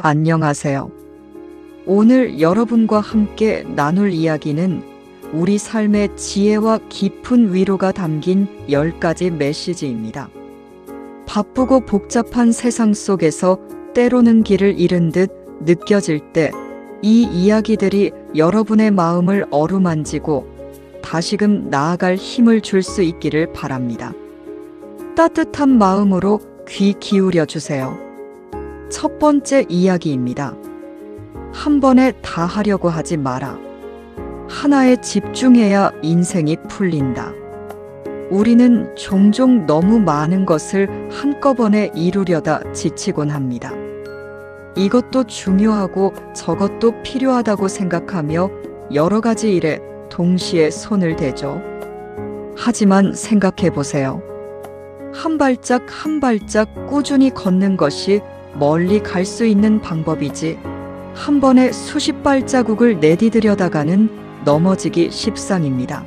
안녕하세요. 오늘 여러분과 함께 나눌 이야기는 우리 삶의 지혜와 깊은 위로가 담긴 10가지 메시지입니다. 바쁘고 복잡한 세상 속에서 때로는 길을 잃은 듯 느껴질 때 이 이야기들이 여러분의 마음을 어루만지고 다시금 나아갈 힘을 줄 수 있기를 바랍니다. 따뜻한 마음으로 귀 기울여 주세요. 첫 번째 이야기입니다. 한 번에 다 하려고 하지 마라. 하나에 집중해야 인생이 풀린다. 우리는 종종 너무 많은 것을 한꺼번에 이루려다 지치곤 합니다. 이것도 중요하고 저것도 필요하다고 생각하며 여러 가지 일에 동시에 손을 대죠. 하지만 생각해 보세요. 한 발짝 한 발짝 꾸준히 걷는 것이 멀리 갈 수 있는 방법이지, 한 번에 수십 발자국을 내디디려다가는 넘어지기 십상입니다.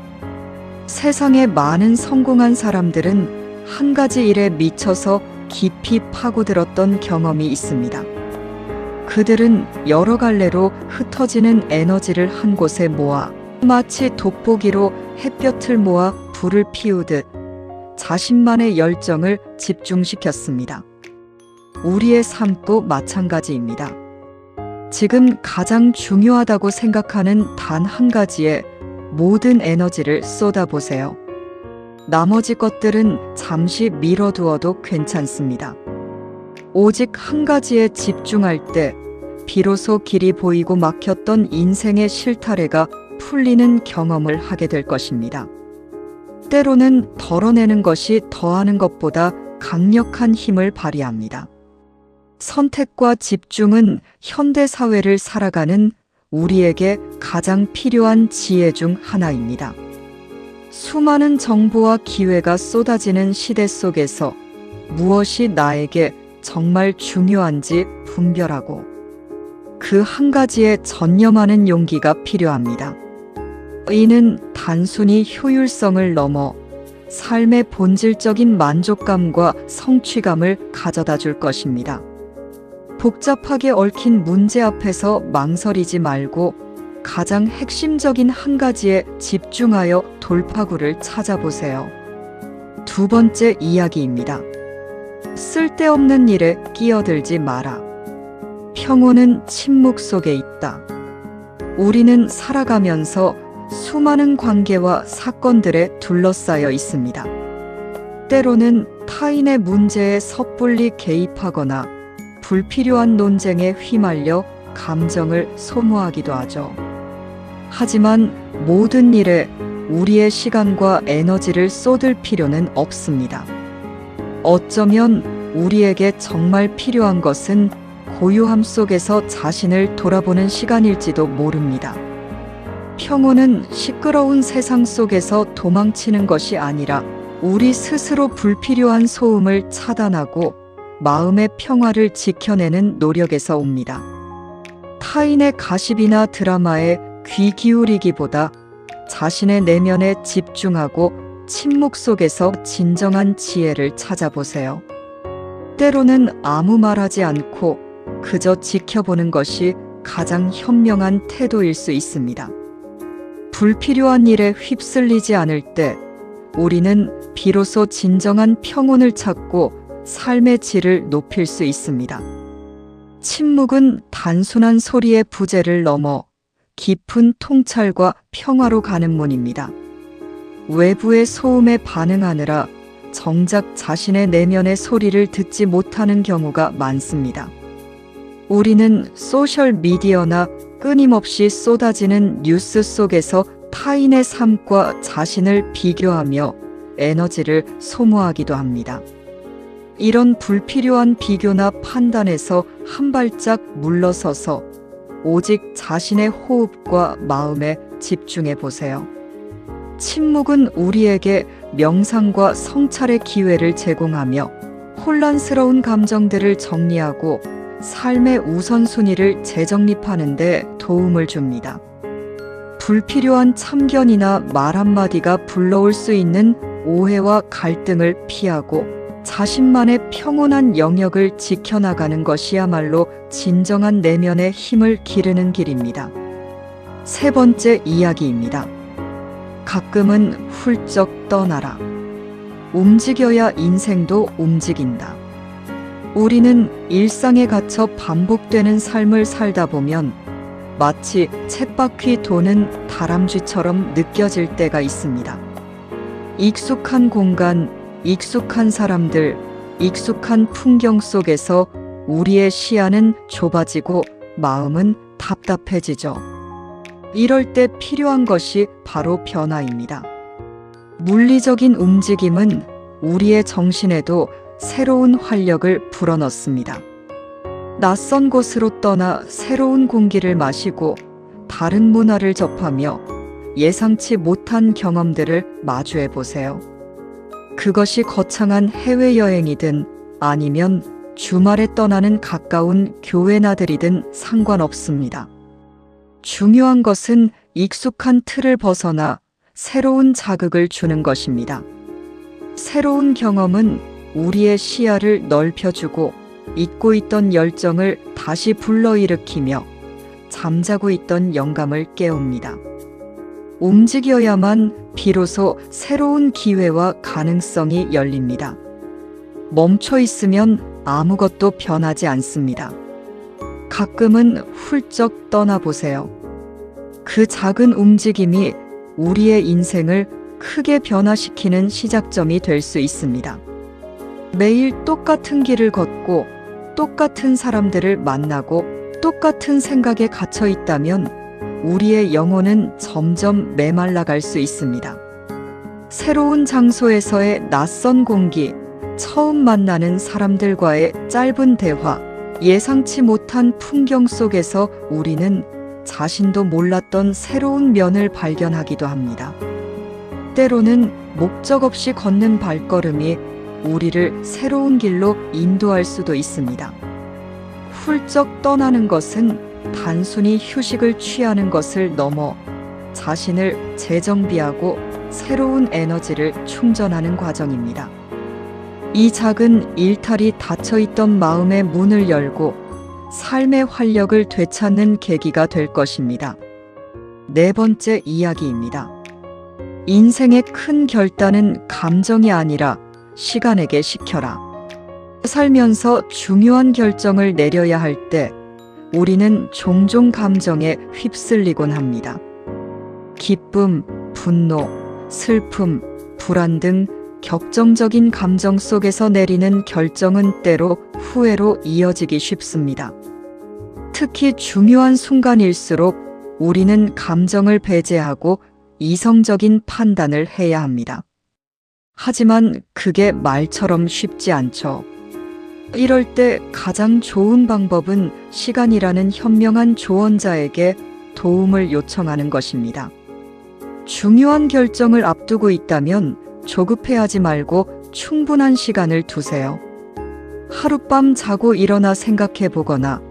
세상에 많은 성공한 사람들은 한 가지 일에 미쳐서 깊이 파고들었던 경험이 있습니다. 그들은 여러 갈래로 흩어지는 에너지를 한 곳에 모아 마치 돋보기로 햇볕을 모아 불을 피우듯 자신만의 열정을 집중시켰습니다. 우리의 삶도 마찬가지입니다. 지금 가장 중요하다고 생각하는 단 한 가지에 모든 에너지를 쏟아보세요. 나머지 것들은 잠시 미뤄두어도 괜찮습니다. 오직 한 가지에 집중할 때 비로소 길이 보이고 막혔던 인생의 실타래가 풀리는 경험을 하게 될 것입니다. 때로는 덜어내는 것이 더하는 것보다 강력한 힘을 발휘합니다. 선택과 집중은 현대 사회를 살아가는 우리에게 가장 필요한 지혜 중 하나입니다. 수많은 정보와 기회가 쏟아지는 시대 속에서 무엇이 나에게 정말 중요한지 분별하고 그 한 가지에 전념하는 용기가 필요합니다. 이는 단순히 효율성을 넘어 삶의 본질적인 만족감과 성취감을 가져다 줄 것입니다. 복잡하게 얽힌 문제 앞에서 망설이지 말고 가장 핵심적인 한 가지에 집중하여 돌파구를 찾아보세요. 두 번째 이야기입니다. 쓸데없는 일에 끼어들지 마라. 평온은 침묵 속에 있다. 우리는 살아가면서 수많은 관계와 사건들에 둘러싸여 있습니다. 때로는 타인의 문제에 섣불리 개입하거나 불필요한 논쟁에 휘말려 감정을 소모하기도 하죠. 하지만 모든 일에 우리의 시간과 에너지를 쏟을 필요는 없습니다. 어쩌면 우리에게 정말 필요한 것은 고요함 속에서 자신을 돌아보는 시간일지도 모릅니다. 평온은 시끄러운 세상 속에서 도망치는 것이 아니라 우리 스스로 불필요한 소음을 차단하고 마음의 평화를 지켜내는 노력에서 옵니다. 타인의 가십이나 드라마에 귀 기울이기보다 자신의 내면에 집중하고 침묵 속에서 진정한 지혜를 찾아보세요. 때로는 아무 말하지 않고 그저 지켜보는 것이 가장 현명한 태도일 수 있습니다. 불필요한 일에 휩쓸리지 않을 때 우리는 비로소 진정한 평온을 찾고 삶의 질을 높일 수 있습니다. 침묵은 단순한 소리의 부재를 넘어 깊은 통찰과 평화로 가는 문입니다. 외부의 소음에 반응하느라 정작 자신의 내면의 소리를 듣지 못하는 경우가 많습니다. 우리는 소셜미디어나 끊임없이 쏟아지는 뉴스 속에서 타인의 삶과 자신을 비교하며 에너지를 소모하기도 합니다. 이런 불필요한 비교나 판단에서 한 발짝 물러서서 오직 자신의 호흡과 마음에 집중해 보세요. 침묵은 우리에게 명상과 성찰의 기회를 제공하며 혼란스러운 감정들을 정리하고 삶의 우선순위를 재정립하는 데 도움을 줍니다. 불필요한 참견이나 말 한마디가 불러올 수 있는 오해와 갈등을 피하고 자신만의 평온한 영역을 지켜나가는 것이야말로 진정한 내면의 힘을 기르는 길입니다. 세 번째 이야기입니다. 가끔은 훌쩍 떠나라. 움직여야 인생도 움직인다. 우리는 일상에 갇혀 반복되는 삶을 살다 보면 마치 쳇바퀴 도는 다람쥐처럼 느껴질 때가 있습니다. 익숙한 공간, 익숙한 사람들, 익숙한 풍경 속에서 우리의 시야는 좁아지고 마음은 답답해지죠. 이럴 때 필요한 것이 바로 변화입니다. 물리적인 움직임은 우리의 정신에도 새로운 활력을 불어넣습니다. 낯선 곳으로 떠나 새로운 공기를 마시고 다른 문화를 접하며 예상치 못한 경험들을 마주해 보세요. 그것이 거창한 해외여행이든 아니면 주말에 떠나는 가까운 교회나들이든 상관없습니다. 중요한 것은 익숙한 틀을 벗어나 새로운 자극을 주는 것입니다. 새로운 경험은 우리의 시야를 넓혀주고 잊고 있던 열정을 다시 불러일으키며 잠자고 있던 영감을 깨웁니다. 움직여야만 비로소 새로운 기회와 가능성이 열립니다. 멈춰 있으면 아무것도 변하지 않습니다. 가끔은 훌쩍 떠나보세요. 그 작은 움직임이 우리의 인생을 크게 변화시키는 시작점이 될 수 있습니다. 매일 똑같은 길을 걷고 똑같은 사람들을 만나고 똑같은 생각에 갇혀 있다면 우리의 영혼은 점점 메말라갈 수 있습니다. 새로운 장소에서의 낯선 공기, 처음 만나는 사람들과의 짧은 대화, 예상치 못한 풍경 속에서 우리는 자신도 몰랐던 새로운 면을 발견하기도 합니다. 때로는 목적 없이 걷는 발걸음이 우리를 새로운 길로 인도할 수도 있습니다. 훌쩍 떠나는 것은 단순히 휴식을 취하는 것을 넘어 자신을 재정비하고 새로운 에너지를 충전하는 과정입니다. 이 작은 일탈이 닫혀있던 마음의 문을 열고 삶의 활력을 되찾는 계기가 될 것입니다. 네 번째 이야기입니다. 인생의 큰 결단은 감정이 아니라 시간에게 시켜라. 살면서 중요한 결정을 내려야 할 때 우리는 종종 감정에 휩쓸리곤 합니다. 기쁨, 분노, 슬픔, 불안 등 격정적인 감정 속에서 내리는 결정은 때로 후회로 이어지기 쉽습니다. 특히 중요한 순간일수록 우리는 감정을 배제하고 이성적인 판단을 해야 합니다. 하지만 그게 말처럼 쉽지 않죠. 이럴 때 가장 좋은 방법은 시간이라는 현명한 조언자에게 도움을 요청하는 것입니다. 중요한 결정을 앞두고 있다면 조급해하지 말고 충분한 시간을 두세요. 하룻밤 자고 일어나 생각해 보거나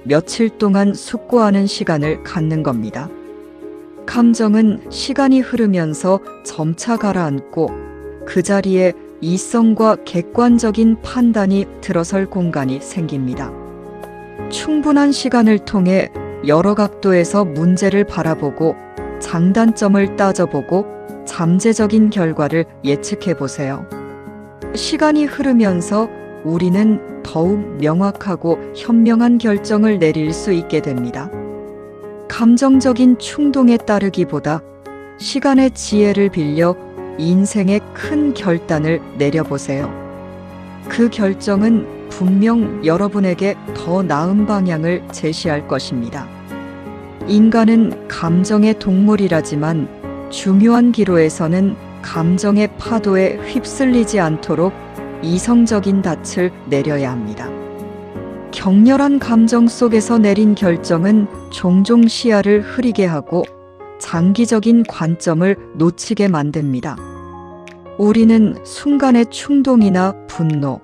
며칠 동안 숙고하는 시간을 갖는 겁니다. 감정은 시간이 흐르면서 점차 가라앉고 그 자리에 이성과 객관적인 판단이 들어설 공간이 생깁니다. 충분한 시간을 통해 여러 각도에서 문제를 바라보고 장단점을 따져보고 잠재적인 결과를 예측해 보세요. 시간이 흐르면서 우리는 더욱 명확하고 현명한 결정을 내릴 수 있게 됩니다. 감정적인 충동에 따르기보다 시간의 지혜를 빌려 인생의 큰 결단을 내려보세요. 그 결정은 분명 여러분에게 더 나은 방향을 제시할 것입니다. 인간은 감정의 동물이라지만 중요한 기로에서는 감정의 파도에 휩쓸리지 않도록 이성적인 닻을 내려야 합니다. 격렬한 감정 속에서 내린 결정은 종종 시야를 흐리게 하고 장기적인 관점을 놓치게 만듭니다. 우리는 순간의 충동이나 분노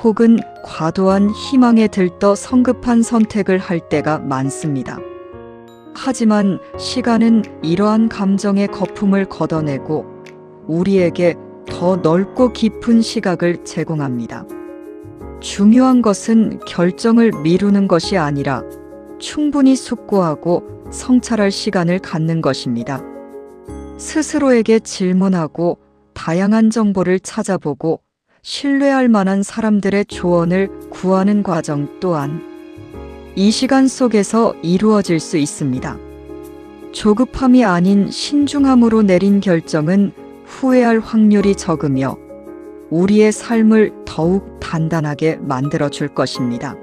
혹은 과도한 희망에 들떠 성급한 선택을 할 때가 많습니다. 하지만 시간은 이러한 감정의 거품을 걷어내고 우리에게 더 넓고 깊은 시각을 제공합니다. 중요한 것은 결정을 미루는 것이 아니라 충분히 숙고하고 성찰할 시간을 갖는 것입니다. 스스로에게 질문하고 다양한 정보를 찾아보고 신뢰할 만한 사람들의 조언을 구하는 과정 또한 이 시간 속에서 이루어질 수 있습니다. 조급함이 아닌 신중함으로 내린 결정은 후회할 확률이 적으며 우리의 삶을 더욱 단단하게 만들어 줄 것입니다.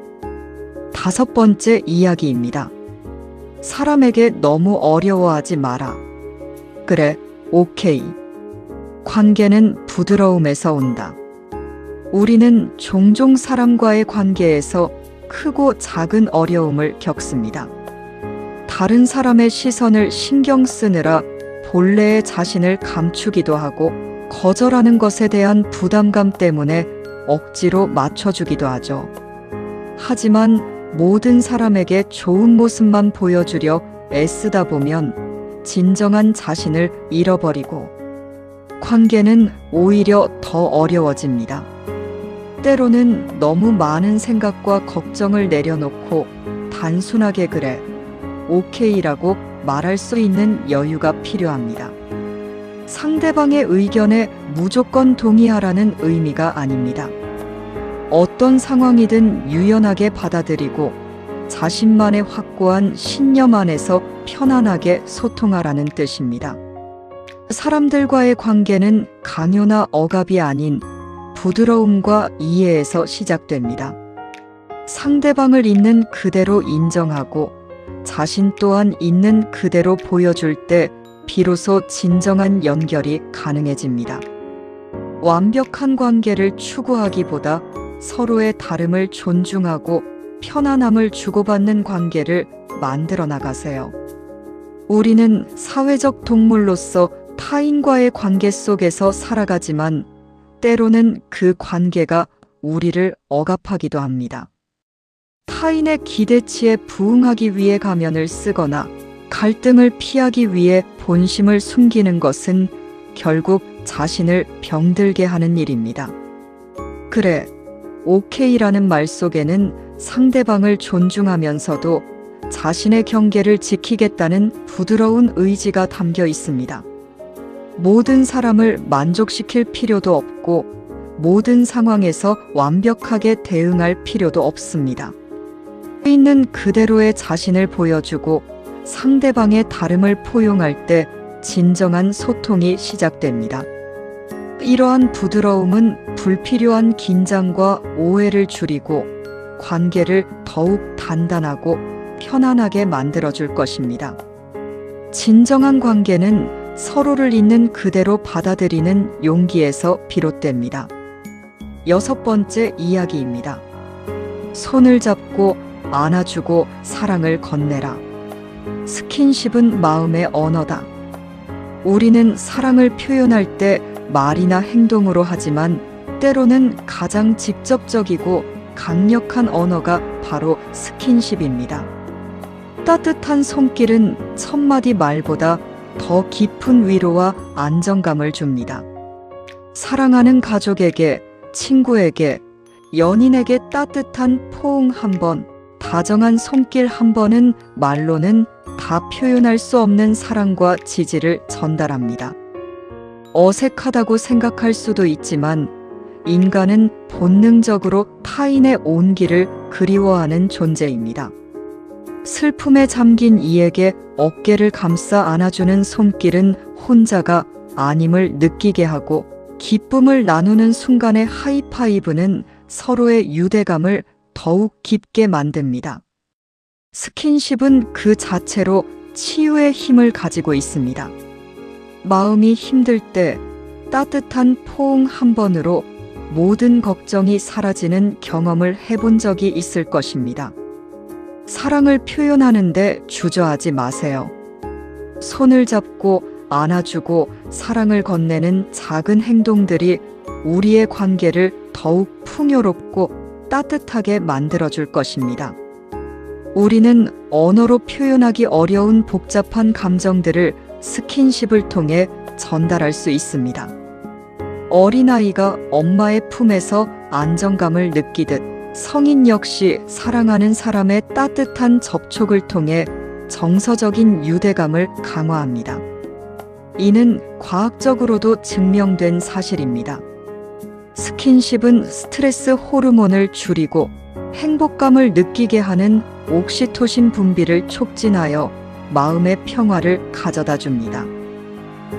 5번째 이야기입니다. 사람에게 너무 어려워하지 마라. 그래, 오케이. 관계는 부드러움에서 온다. 우리는 종종 사람과의 관계에서 크고 작은 어려움을 겪습니다. 다른 사람의 시선을 신경 쓰느라 본래의 자신을 감추기도 하고 거절하는 것에 대한 부담감 때문에 억지로 맞춰주기도 하죠. 하지만 모든 사람에게 좋은 모습만 보여주려 애쓰다 보면 진정한 자신을 잃어버리고 관계는 오히려 더 어려워집니다. 때로는 너무 많은 생각과 걱정을 내려놓고 단순하게 그래, 오케이라고 말할 수 있는 여유가 필요합니다. 상대방의 의견에 무조건 동의하라는 의미가 아닙니다. 어떤 상황이든 유연하게 받아들이고 자신만의 확고한 신념 안에서 편안하게 소통하라는 뜻입니다. 사람들과의 관계는 강요나 억압이 아닌 부드러움과 이해에서 시작됩니다. 상대방을 있는 그대로 인정하고 자신 또한 있는 그대로 보여줄 때 비로소 진정한 연결이 가능해집니다. 완벽한 관계를 추구하기보다 서로의 다름을 존중하고 편안함을 주고받는 관계를 만들어 나가세요. 우리는 사회적 동물로서 타인과의 관계 속에서 살아가지만 때로는 그 관계가 우리를 억압하기도 합니다. 타인의 기대치에 부응하기 위해 가면을 쓰거나 갈등을 피하기 위해 본심을 숨기는 것은 결국 자신을 병들게 하는 일입니다. 그래, 오케이라는 말 속에는 상대방을 존중하면서도 자신의 경계를 지키겠다는 부드러운 의지가 담겨 있습니다. 모든 사람을 만족시킬 필요도 없고 모든 상황에서 완벽하게 대응할 필요도 없습니다. 있는 그대로의 자신을 보여주고 상대방의 다름을 포용할 때 진정한 소통이 시작됩니다. 이러한 부드러움은 불필요한 긴장과 오해를 줄이고 관계를 더욱 단단하고 편안하게 만들어줄 것입니다. 진정한 관계는 서로를 있는 그대로 받아들이는 용기에서 비롯됩니다. 6번째 이야기입니다. 손을 잡고 안아주고 사랑을 건네라. 스킨십은 마음의 언어다. 우리는 사랑을 표현할 때 말이나 행동으로 하지만 때로는 가장 직접적이고 강력한 언어가 바로 스킨십입니다. 따뜻한 손길은 천마디 말보다 더 깊은 위로와 안정감을 줍니다. 사랑하는 가족에게, 친구에게, 연인에게 따뜻한 포옹 한 번, 다정한 손길 한 번은 말로는 다 표현할 수 없는 사랑과 지지를 전달합니다. 어색하다고 생각할 수도 있지만 인간은 본능적으로 타인의 온기를 그리워하는 존재입니다. 슬픔에 잠긴 이에게 어깨를 감싸 안아주는 손길은 혼자가 아님을 느끼게 하고 기쁨을 나누는 순간의 하이파이브는 서로의 유대감을 더욱 깊게 만듭니다. 스킨십은 그 자체로 치유의 힘을 가지고 있습니다. 마음이 힘들 때 따뜻한 포옹 한 번으로 모든 걱정이 사라지는 경험을 해본 적이 있을 것입니다. 사랑을 표현하는데 주저하지 마세요. 손을 잡고 안아주고 사랑을 건네는 작은 행동들이 우리의 관계를 더욱 풍요롭고 따뜻하게 만들어줄 것입니다. 우리는 언어로 표현하기 어려운 복잡한 감정들을 스킨십을 통해 전달할 수 있습니다. 어린아이가 엄마의 품에서 안정감을 느끼듯 성인 역시 사랑하는 사람의 따뜻한 접촉을 통해 정서적인 유대감을 강화합니다. 이는 과학적으로도 증명된 사실입니다. 스킨십은 스트레스 호르몬을 줄이고 행복감을 느끼게 하는 옥시토신 분비를 촉진하여 마음의 평화를 가져다 줍니다.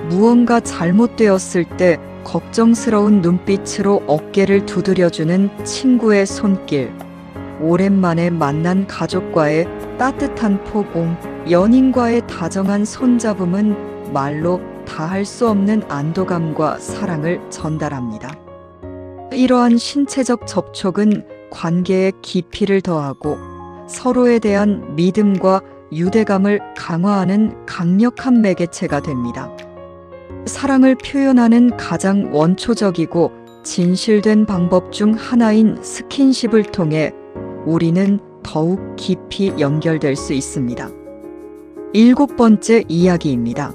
무언가 잘못되었을 때 걱정스러운 눈빛으로 어깨를 두드려주는 친구의 손길, 오랜만에 만난 가족과의 따뜻한 포옹, 연인과의 다정한 손잡음은 말로 다할 수 없는 안도감과 사랑을 전달합니다. 이러한 신체적 접촉은 관계의 깊이를 더하고 서로에 대한 믿음과 유대감을 강화하는 강력한 매개체가 됩니다. 사랑을 표현하는 가장 원초적이고 진실된 방법 중 하나인 스킨십을 통해 우리는 더욱 깊이 연결될 수 있습니다. 7번째 이야기입니다.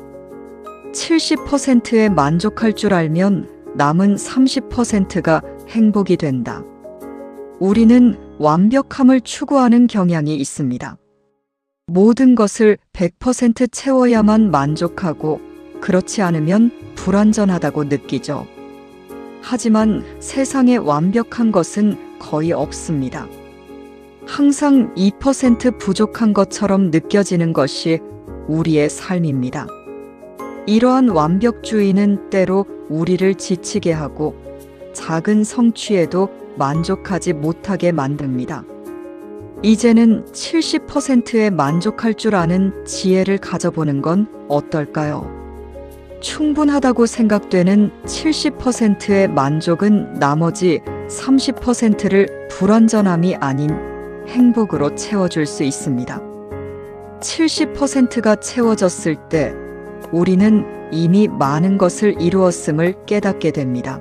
70%에 만족할 줄 알면 남은 30%가 행복이 된다. 우리는 완벽함을 추구하는 경향이 있습니다. 모든 것을 100% 채워야만 만족하고 그렇지 않으면 불완전하다고 느끼죠. 하지만 세상에 완벽한 것은 거의 없습니다. 항상 2% 부족한 것처럼 느껴지는 것이 우리의 삶입니다. 이러한 완벽주의는 때로 우리를 지치게 하고 작은 성취에도 만족하지 못하게 만듭니다. 이제는 70%에 만족할 줄 아는 지혜를 가져보는 건 어떨까요? 충분하다고 생각되는 70%의 만족은 나머지 30%를 불완전함이 아닌 행복으로 채워줄 수 있습니다. 70%가 채워졌을 때 우리는 이미 많은 것을 이루었음을 깨닫게 됩니다.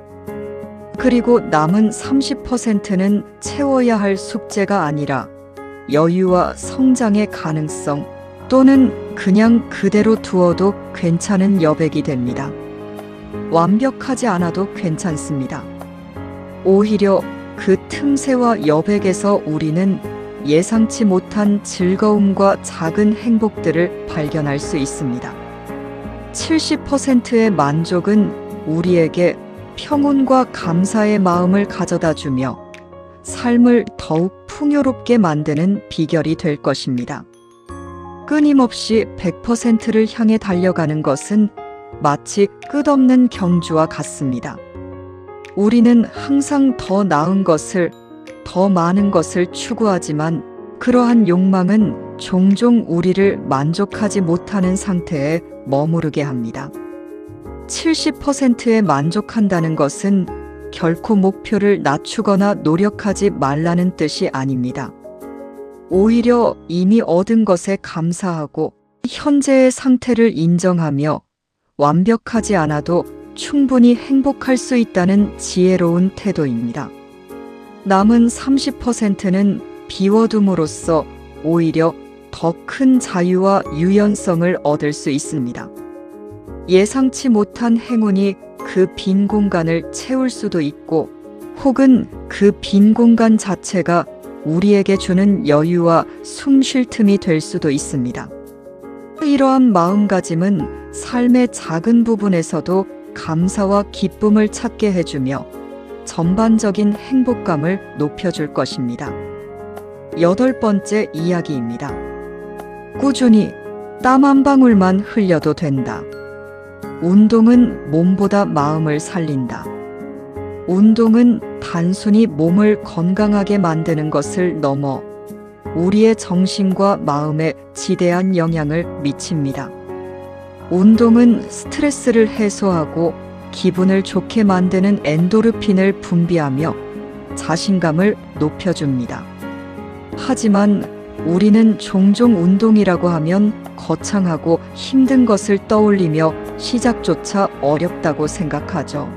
그리고 남은 30%는 채워야 할 숙제가 아니라 여유와 성장의 가능성 또는 그냥 그대로 두어도 괜찮은 여백이 됩니다. 완벽하지 않아도 괜찮습니다. 오히려 그 틈새와 여백에서 우리는 예상치 못한 즐거움과 작은 행복들을 발견할 수 있습니다. 70%의 만족은 우리에게 평온과 감사의 마음을 가져다 주며 삶을 더욱 풍요롭게 만드는 비결이 될 것입니다. 끊임없이 100%를 향해 달려가는 것은 마치 끝없는 경주와 같습니다. 우리는 항상 더 나은 것을, 더 많은 것을 추구하지만 그러한 욕망은 종종 우리를 만족하지 못하는 상태에 머무르게 합니다. 70%에 만족한다는 것은 결코 목표를 낮추거나 노력하지 말라는 뜻이 아닙니다. 오히려 이미 얻은 것에 감사하고 현재의 상태를 인정하며 완벽하지 않아도 충분히 행복할 수 있다는 지혜로운 태도입니다. 남은 30%는 비워둠으로써 오히려 더 큰 자유와 유연성을 얻을 수 있습니다. 예상치 못한 행운이 그 빈 공간을 채울 수도 있고 혹은 그 빈 공간 자체가 우리에게 주는 여유와 숨 쉴 틈이 될 수도 있습니다. 이러한 마음가짐은 삶의 작은 부분에서도 감사와 기쁨을 찾게 해주며 전반적인 행복감을 높여줄 것입니다. 8번째 이야기입니다. 꾸준히 땀 한 방울만 흘려도 된다. 운동은 몸보다 마음을 살린다. 운동은 단순히 몸을 건강하게 만드는 것을 넘어 우리의 정신과 마음에 지대한 영향을 미칩니다. 운동은 스트레스를 해소하고 기분을 좋게 만드는 엔도르핀을 분비하며 자신감을 높여줍니다. 하지만 우리는 종종 운동이라고 하면 거창하고 힘든 것을 떠올리며 시작조차 어렵다고 생각하죠.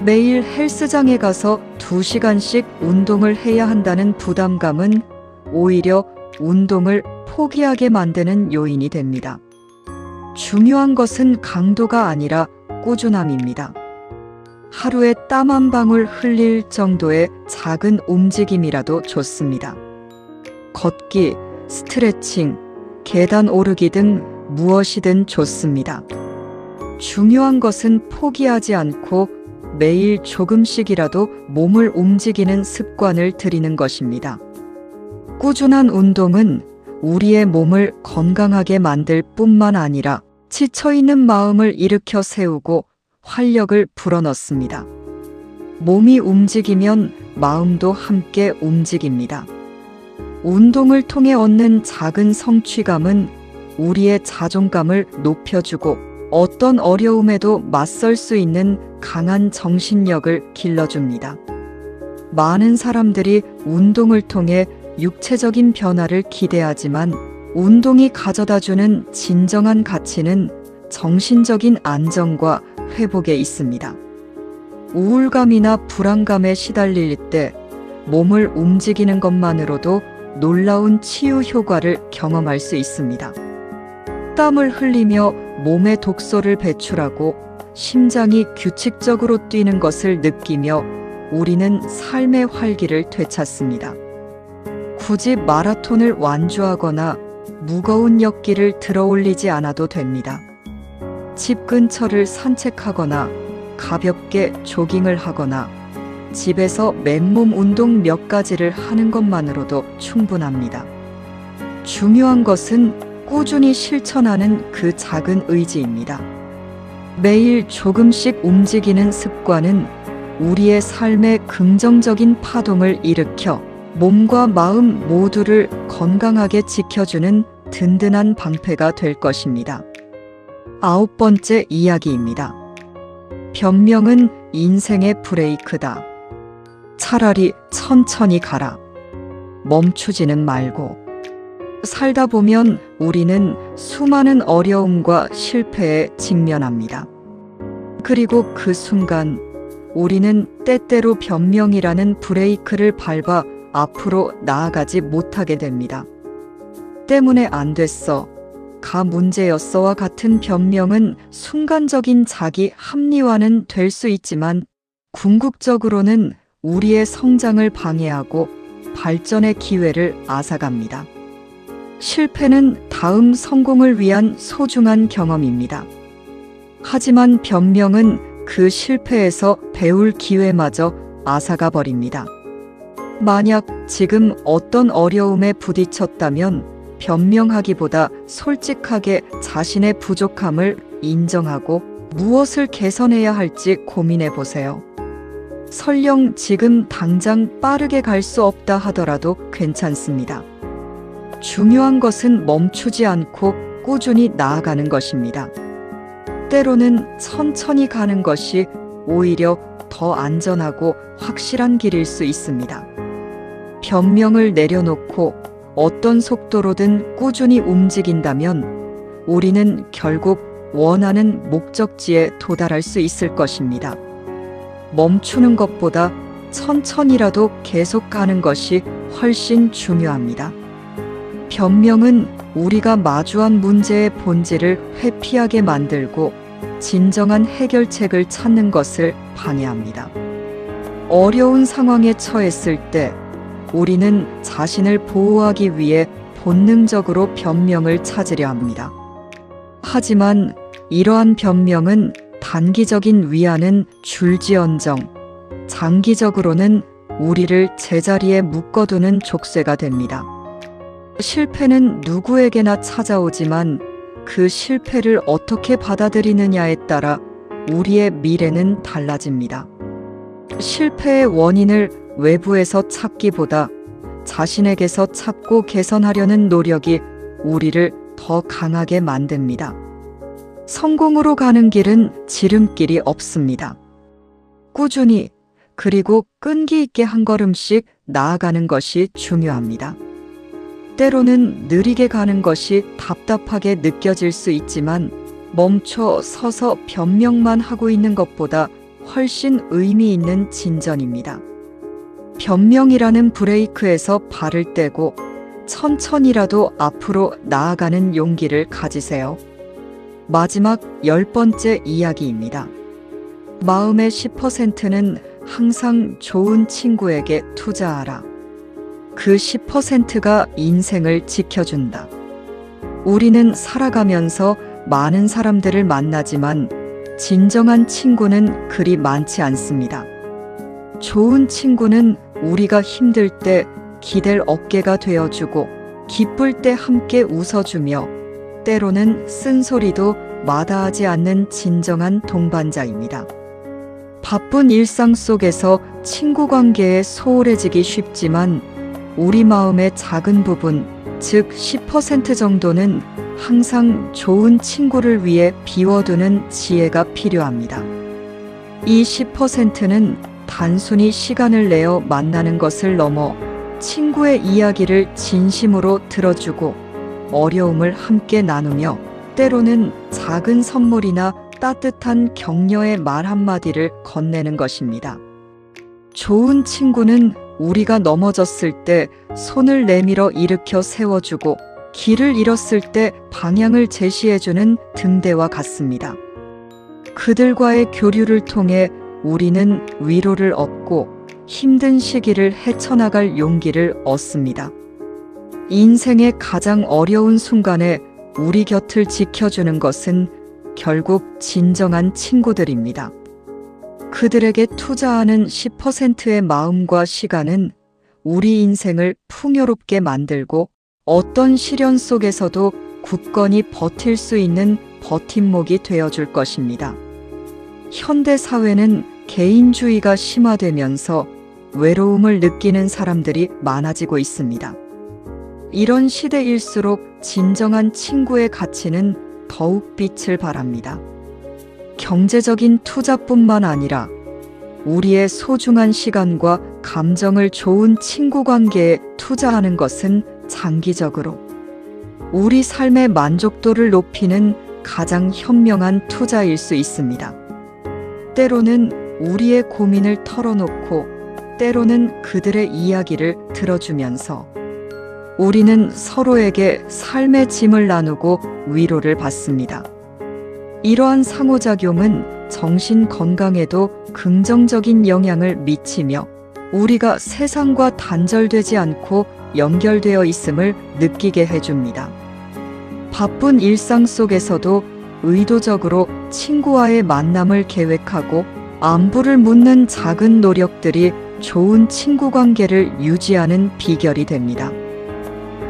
매일 헬스장에 가서 2시간씩 운동을 해야 한다는 부담감은 오히려 운동을 포기하게 만드는 요인이 됩니다. 중요한 것은 강도가 아니라 꾸준함입니다. 하루에 땀 한 방울 흘릴 정도의 작은 움직임이라도 좋습니다. 걷기, 스트레칭, 계단 오르기 등 무엇이든 좋습니다. 중요한 것은 포기하지 않고 매일 조금씩이라도 몸을 움직이는 습관을 들이는 것입니다. 꾸준한 운동은 우리의 몸을 건강하게 만들 뿐만 아니라 지쳐있는 마음을 일으켜 세우고 활력을 불어넣습니다. 몸이 움직이면 마음도 함께 움직입니다. 운동을 통해 얻는 작은 성취감은 우리의 자존감을 높여주고 어떤 어려움에도 맞설 수 있는 강한 정신력을 길러줍니다. 많은 사람들이 운동을 통해 육체적인 변화를 기대하지만 운동이 가져다주는 진정한 가치는 정신적인 안정과 회복에 있습니다. 우울감이나 불안감에 시달릴 때 몸을 움직이는 것만으로도 놀라운 치유 효과를 경험할 수 있습니다. 땀을 흘리며 몸에 독소를 배출하고 심장이 규칙적으로 뛰는 것을 느끼며 우리는 삶의 활기를 되찾습니다. 굳이 마라톤을 완주하거나 무거운 역기를 들어올리지 않아도 됩니다. 집 근처를 산책하거나 가볍게 조깅을 하거나 집에서 맨몸 운동 몇 가지를 하는 것만으로도 충분합니다. 중요한 것은 꾸준히 실천하는 그 작은 의지입니다. 매일 조금씩 움직이는 습관은 우리의 삶에 긍정적인 파동을 일으켜 몸과 마음 모두를 건강하게 지켜주는 든든한 방패가 될 것입니다. 9번째 이야기입니다. 변명은 인생의 브레이크다. 차라리 천천히 가라. 멈추지는 말고. 살다 보면 우리는 수많은 어려움과 실패에 직면합니다. 그리고 그 순간 우리는 때때로 변명이라는 브레이크를 밟아 앞으로 나아가지 못하게 됩니다. 때문에 안 됐어, 가 문제였어와 같은 변명은 순간적인 자기 합리화는 될 수 있지만 궁극적으로는 우리의 성장을 방해하고 발전의 기회를 앗아갑니다. 실패는 다음 성공을 위한 소중한 경험입니다. 하지만 변명은 그 실패에서 배울 기회마저 앗아가 버립니다. 만약 지금 어떤 어려움에 부딪혔다면 변명하기보다 솔직하게 자신의 부족함을 인정하고 무엇을 개선해야 할지 고민해 보세요. 설령 지금 당장 빠르게 갈 수 없다 하더라도 괜찮습니다. 중요한 것은 멈추지 않고 꾸준히 나아가는 것입니다. 때로는 천천히 가는 것이 오히려 더 안전하고 확실한 길일 수 있습니다. 변명을 내려놓고 어떤 속도로든 꾸준히 움직인다면 우리는 결국 원하는 목적지에 도달할 수 있을 것입니다. 멈추는 것보다 천천히라도 계속 가는 것이 훨씬 중요합니다. 변명은 우리가 마주한 문제의 본질을 회피하게 만들고 진정한 해결책을 찾는 것을 방해합니다. 어려운 상황에 처했을 때 우리는 자신을 보호하기 위해 본능적으로 변명을 찾으려 합니다. 하지만 이러한 변명은 단기적인 위안은 줄지언정 장기적으로는 우리를 제자리에 묶어두는 족쇄가 됩니다. 실패는 누구에게나 찾아오지만 그 실패를 어떻게 받아들이느냐에 따라 우리의 미래는 달라집니다. 실패의 원인을 외부에서 찾기보다 자신에게서 찾고 개선하려는 노력이 우리를 더 강하게 만듭니다. 성공으로 가는 길은 지름길이 없습니다. 꾸준히 그리고 끈기 있게 한 걸음씩 나아가는 것이 중요합니다. 때로는 느리게 가는 것이 답답하게 느껴질 수 있지만 멈춰 서서 변명만 하고 있는 것보다 훨씬 의미 있는 진전입니다. 변명이라는 브레이크에서 발을 떼고 천천히라도 앞으로 나아가는 용기를 가지세요. 마지막 10번째 이야기입니다. 마음의 10%는 항상 좋은 친구에게 투자하라. 그 10%가 인생을 지켜준다. 우리는 살아가면서 많은 사람들을 만나지만 진정한 친구는 그리 많지 않습니다. 좋은 친구는 우리가 힘들 때 기댈 어깨가 되어주고 기쁠 때 함께 웃어주며 때로는 쓴소리도 마다하지 않는 진정한 동반자입니다. 바쁜 일상 속에서 친구 관계에 소홀해지기 쉽지만 우리 마음의 작은 부분, 즉 10% 정도는 항상 좋은 친구를 위해 비워두는 지혜가 필요합니다. 이 10%는 단순히 시간을 내어 만나는 것을 넘어 친구의 이야기를 진심으로 들어주고 어려움을 함께 나누며 때로는 작은 선물이나 따뜻한 격려의 말 한마디를 건네는 것입니다. 좋은 친구는 우리가 넘어졌을 때 손을 내밀어 일으켜 세워주고 길을 잃었을 때 방향을 제시해주는 등대와 같습니다. 그들과의 교류를 통해 우리는 위로를 얻고 힘든 시기를 헤쳐나갈 용기를 얻습니다. 인생의 가장 어려운 순간에 우리 곁을 지켜주는 것은 결국 진정한 친구들입니다. 그들에게 투자하는 10%의 마음과 시간은 우리 인생을 풍요롭게 만들고 어떤 시련 속에서도 굳건히 버틸 수 있는 버팀목이 되어줄 것입니다. 현대 사회는 개인주의가 심화되면서 외로움을 느끼는 사람들이 많아지고 있습니다. 이런 시대일수록 진정한 친구의 가치는 더욱 빛을 발합니다. 경제적인 투자뿐만 아니라 우리의 소중한 시간과 감정을 좋은 친구 관계에 투자하는 것은 장기적으로 우리 삶의 만족도를 높이는 가장 현명한 투자일 수 있습니다. 때로는 우리의 고민을 털어놓고 때로는 그들의 이야기를 들어주면서 우리는 서로에게 삶의 짐을 나누고 위로를 받습니다. 이러한 상호작용은 정신 건강에도 긍정적인 영향을 미치며 우리가 세상과 단절되지 않고 연결되어 있음을 느끼게 해줍니다. 바쁜 일상 속에서도 의도적으로 친구와의 만남을 계획하고 안부를 묻는 작은 노력들이 좋은 친구 관계를 유지하는 비결이 됩니다.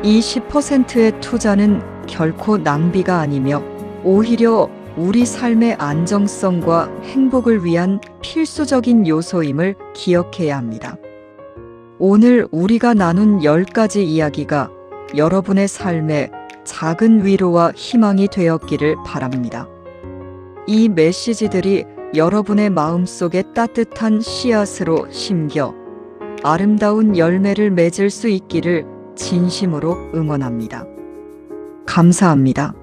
이 10%의 투자는 결코 낭비가 아니며 오히려 우리 삶의 안정성과 행복을 위한 필수적인 요소임을 기억해야 합니다. 오늘 우리가 나눈 10가지 이야기가 여러분의 삶에 작은 위로와 희망이 되었기를 바랍니다. 이 메시지들이 여러분의 마음속에 따뜻한 씨앗으로 심겨 아름다운 열매를 맺을 수 있기를 진심으로 응원합니다. 감사합니다.